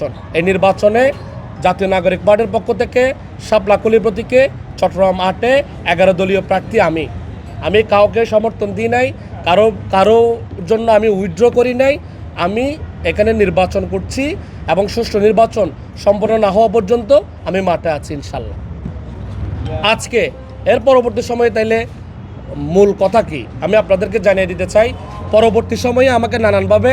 নির্বাচন। এই নির্বাচনে জাতীয় নাগরিক পার্টির পক্ষ থেকে শাপলাকলি প্রতীকে চট্টগ্রাম 8-এ 11 দলীয় প্রার্থী আমি কাউকে সমর্থন দিই নাই, কারো জন্য আমি উইথড্র করি নাই। আমি এখানে নির্বাচন করছি এবং সুষ্ঠু নির্বাচন সম্পন্ন না হওয়া পর্যন্ত আমি মাঠে আছি ইনশাল্লাহ। আজকে এর পরবর্তী সময়ে তাইলে মূল কথা কি আমি আপনাদেরকে জানিয়ে দিতে চাই। পরবর্তী সময়ে আমাকে নানানভাবে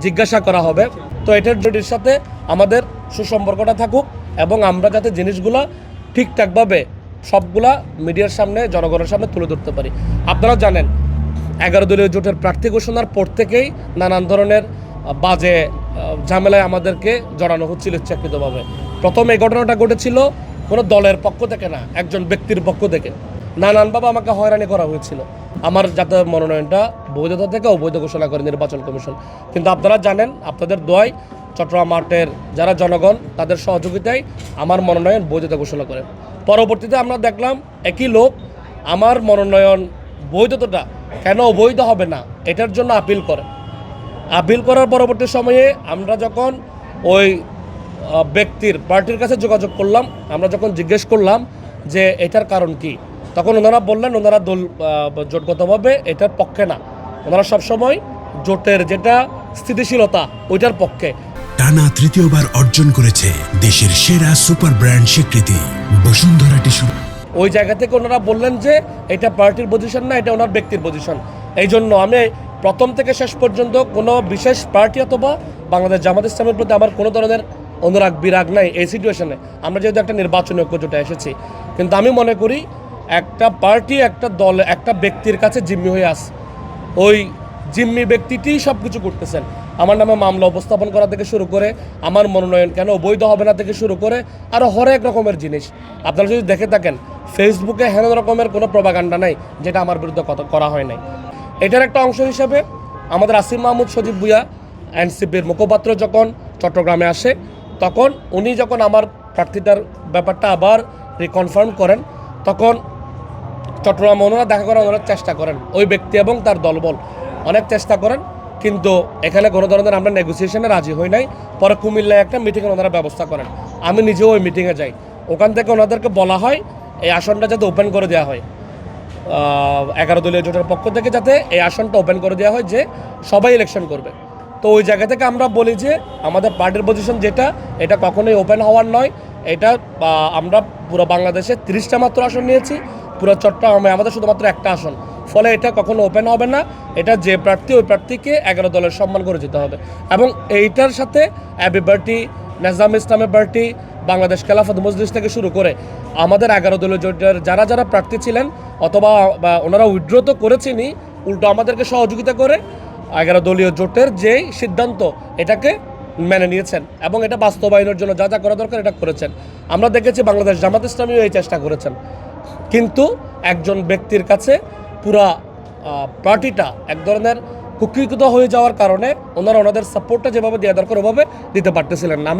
জিজ্ঞাসা করা হবে, তো এটার জটির সাথে আমাদের সুসম্পর্কটা থাকুক এবং আমরা যাতে জিনিসগুলো ঠিকঠাকভাবে সবগুলা মিডিয়ার সামনে জনগণের সামনে তুলে ধরতে পারি। আপনারা জানেন 11 দলীয় জোটের প্রার্থী ঘোষণার পর থেকেই নানান ধরনের বাজে ঝামেলায় আমাদেরকে জড়ানো হচ্ছিল ইচ্ছাকৃতভাবে। প্রথম এই ঘটনাটা ঘটেছিল কোনো দলের পক্ষ থেকে না, একজন ব্যক্তির পক্ষ থেকে নানানভাবে আমাকে হয়রানি করা হয়েছিল। আমার যাতে মনোনয়নটা বৈধতা থেকে অবৈধ ঘোষণা করে নির্বাচন কমিশন। কিন্তু আপনারা জানেন, আপনাদের দোয়ায় চট্টগ্রাম 8-এর যারা জনগণ তাদের সহযোগিতায় আমার মনোনয়ন বৈধতা ঘোষণা করে। পরবর্তীতে আমরা দেখলাম একই লোক আমার মনোনয়ন বৈধতাটা কেন অবৈধ হবে না এটার জন্য আপিল করে। আপিল করার পরবর্তী সময়ে আমরা যখন ওই ব্যক্তির পার্টির কাছে যোগাযোগ করলাম, আমরা যখন জিজ্ঞেস করলাম যে এটার কারণ কি, তখন ওনারা বললেন ওনারা জোটগতভাবে এটার পক্ষে না, ওনারা সবসময় জোটের যেটা স্থিতিশীলতা ওইটার পক্ষে। টানা তৃতীয়বার অর্জন করেছে দেশের সেরা সুপার ব্র্যান্ড স্বীকৃতি বসুন্ধরা টিস্যু। ওই জায়গা থেকে ওনারা বললেন যে এটা পার্টির পজিশন না, এটা ওনার ব্যক্তির পজিশন। এই জন্য আমি প্রথম থেকে শেষ পর্যন্ত কোনো বিশেষ পার্টি অথবা বাংলাদেশ জামাত ইসলামের প্রতি আমার কোনো ধরনের অনুরাগ বিরাগ নাই। এই সিচুয়েশনে আমরা যেহেতু একটা নির্বাচনী ঐক্যজোটে এসেছি, কিন্তু আমি মনে করি একটা পার্টি একটা দল একটা ব্যক্তির কাছে জিম্মি হয়ে আছে। ওই জিম্মি ব্যক্তিটি সব কিছু করতেছেন। আমার নামে মামলা উপস্থাপন করা থেকে শুরু করে আমার মনোনয়ন কেন বৈধ হবে না থেকে শুরু করে আরও হরেক রকমের জিনিস। আপনারা যদি দেখে থাকেন ফেসবুকে হেন রকমের কোনো প্রপাগান্ডা নাই যেটা আমার বিরুদ্ধে করা হয় নাই। এটার একটা অংশ হিসেবে আমাদের আসিফ মাহমুদ সজীব ভুঁইয়া এনসিপির মুখপাত্র যখন চট্টগ্রামে আসে, তখন উনি যখন আমার প্রার্থিতার ব্যাপারটা আবার রিকনফার্ম করেন, তখন চট্টগ্রামে ওনারা দেখা করার ওনারা চেষ্টা করেন, ওই ব্যক্তি এবং তার দলবল অনেক চেষ্টা করেন, কিন্তু এখানে কোনো ধরনের আমরা নেগোসিয়েশনে রাজি হই নাই। পরে কুমিল্লায় একটা মিটিংয়ে ওনারা ব্যবস্থা করেন, আমি নিজেও ওই মিটিংয়ে যাই। ওখান থেকে ওনাদেরকে বলা হয় এই আসনটা যাতে ওপেন করে দেওয়া হয়, 11 দলীয় জোটের পক্ষ থেকে যাতে এই আসনটা ওপেন করে দেওয়া হয় যে সবাই ইলেকশন করবে। তো ওই জায়গা থেকে আমরা বলি যে আমাদের পার্টির পজিশন যেটা, এটা কখনোই ওপেন হওয়ার নয়। এটা আমরা পুরো বাংলাদেশে 30টা মাত্র আসন নিয়েছি, পুরো চট্টগ্রামে আমাদের শুধুমাত্র একটা আসন, ফলে এটা কখনো ওপেন হবে না। এটা যে প্রার্থী ওই প্রার্থীকে 11 দলের সম্মান করে যেতে হবে। এবং এইটার সাথে অ্যাবি পার্টি, নেজাম ইসলামের পার্টি, বাংলাদেশ খেলাফত মজলিস থেকে শুরু করে আমাদের 11 দলীয় জোটের যারা প্রার্থী ছিলেন অথবা ওনারা উইথড্র তো করেছেনই, উল্টো আমাদেরকে সহযোগিতা করে 11 দলীয় জোটের যেই সিদ্ধান্ত এটাকে মেনে নিয়েছেন এবং এটা বাস্তবায়নের জন্য যা যা করা দরকার এটা করেছেন। আমরা দেখেছি বাংলাদেশ জামাত ইসলামীও এই চেষ্টা করেছেন, কিন্তু একজন ব্যক্তির কাছে পুরা পার্টিটা এক ধরনের কুক্ষিগত হয়ে যাওয়ার কারণে ওনারা ওনাদের সাপোর্টটা যেভাবে দেওয়া দরকার ওভাবে দিতে পারতেছিলেন না।